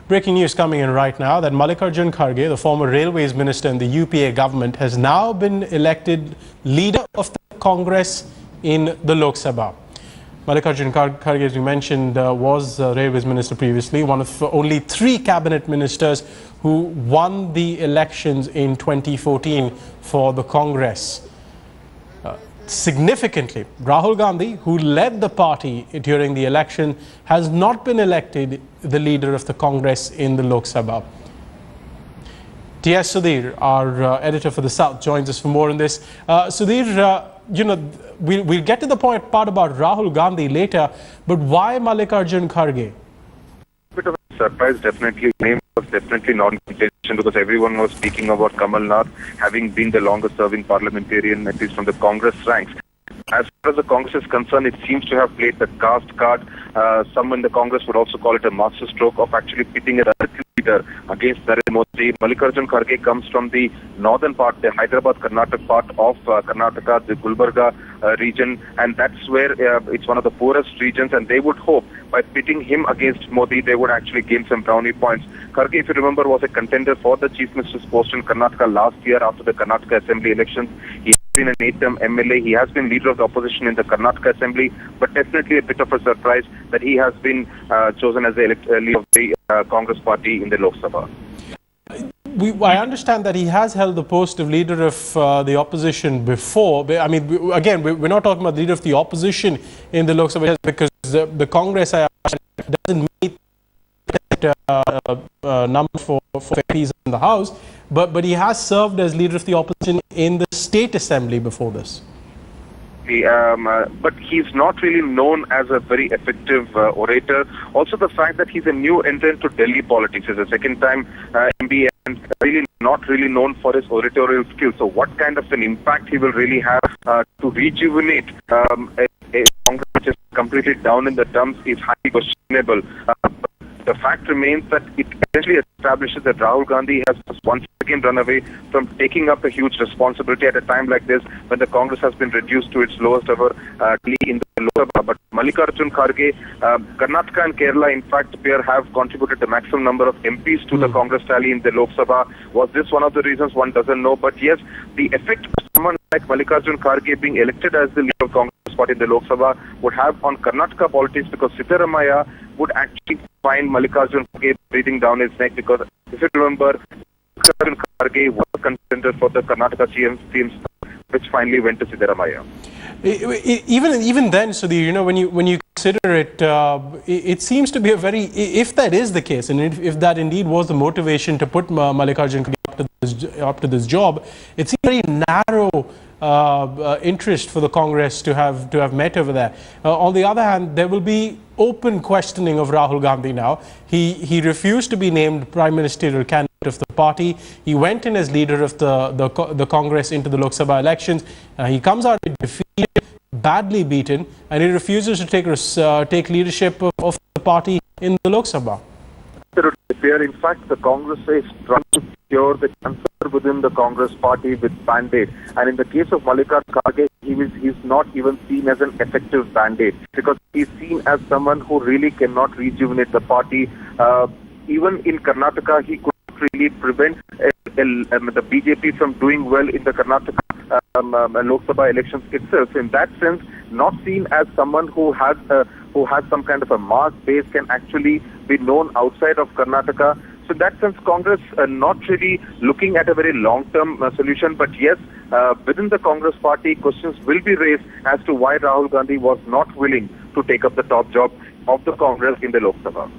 Breaking news coming in right now that Mallikarjun Kharge, the former railways minister in the UPA government, has now been elected leader of the Congress in the Lok Sabha. Mallikarjun Kharge, as we mentioned, was railways minister previously, one of only 3 cabinet ministers who won the elections in 2014 for the Congress. Significantly, Rahul Gandhi, who led the party during the election, has not been elected the leader of the Congress in the Lok Sabha. T.S. Sudhir, our editor for the South, joins us for more on this. Sudhir, we'll get to the part about Rahul Gandhi later, but why Mallikarjun Kharge? Bit of a surprise, definitely. Name was definitely not in contention because everyone was speaking about Kamal Nath having been the longest-serving parliamentarian, at least from the Congress ranks. As far as the Congress is concerned, it seems to have played the caste card. Some in the Congress would also call it a masterstroke of actually pitting a leader against Narendra Modi. Mallikarjun Kharge comes from the northern part, the Hyderabad-Karnataka part of Karnataka, the Gulbarga region, and that's where it's one of the poorest regions, and they would hope by pitting him against Modi, they would actually gain some brownie points. Kharge, if you remember, was a contender for the Chief Minister's post in Karnataka last year after the Karnataka Assembly elections. He been an 8-term MLA. He has been leader of the opposition in the Karnataka Assembly, but definitely a bit of a surprise that he has been chosen as the leader of the Congress party in the Lok Sabha. I understand that he has held the post of leader of the opposition before. I mean, again, we're not talking about leader of the opposition in the Lok Sabha because the Congress doesn't meet number for MPs in the House, but he has served as leader of the opposition in the State Assembly before this. But he's not really known as a very effective orator. Also, the fact that he's a new entrant to Delhi politics is a second-time MB and really not really known for his oratorial skills. So, what kind of an impact he will really have to rejuvenate a Congress which is completely down in the dumps is highly questionable. The fact remains that it essentially establishes that Rahul Gandhi has once again run away from taking up a huge responsibility at a time like this when the Congress has been reduced to its lowest ever league in the Lok Sabha. But Mallikarjun Kharge, Karnataka and Kerala, in fact, have contributed the maximum number of MPs to the Congress tally in the Lok Sabha. Was this one of the reasons? One doesn't know. But yes, the effect of someone like Mallikarjun Kharge being elected as the leader of Congress party in the Lok Sabha would have on Karnataka politics, because Siddaramaiah would actually find Mallikarjun Kharge breathing down his neck, because if you remember, Mallikarjun Kharge was a contender for the Karnataka CM, which finally went to Siddaramaiah. Even then, Sudhir, when you consider it, it seems to be a very, if that is the case, and if that indeed was the motivation to put Mallikarjun Kharge up to this job, it seems very narrow interest for the Congress to have met over there. On the other hand, there will be open questioning of Rahul Gandhi now. He refused to be named Prime Ministerial candidate of the party. He went in as leader of the Congress into the Lok Sabha elections. He comes out defeated, badly beaten, and he refuses to take leadership of the party in the Lok Sabha. In fact, the Congress is trying to cure the cancer within the Congress party with Band-Aid. And in the case of Mallikarjun Kharge, he's not even seen as an effective Band-Aid, because he's seen as someone who really cannot rejuvenate the party. Even in Karnataka, he could not really prevent the BJP from doing well in the Karnataka Lok Sabha elections itself. In that sense, not seen as someone who has some kind of a mass base, can actually be known outside of Karnataka. So in that sense, Congress not really looking at a very long-term solution. But yes, within the Congress party, questions will be raised as to why Rahul Gandhi was not willing to take up the top job of the Congress in the Lok Sabha.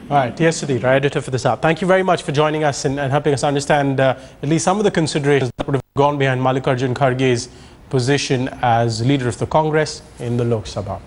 All right, T.S. Sudhir, our editor for the South. Thank you very much for joining us and helping us understand at least some of the considerations that would have gone behind Mallikarjun Kharge's position as leader of the Congress in the Lok Sabha.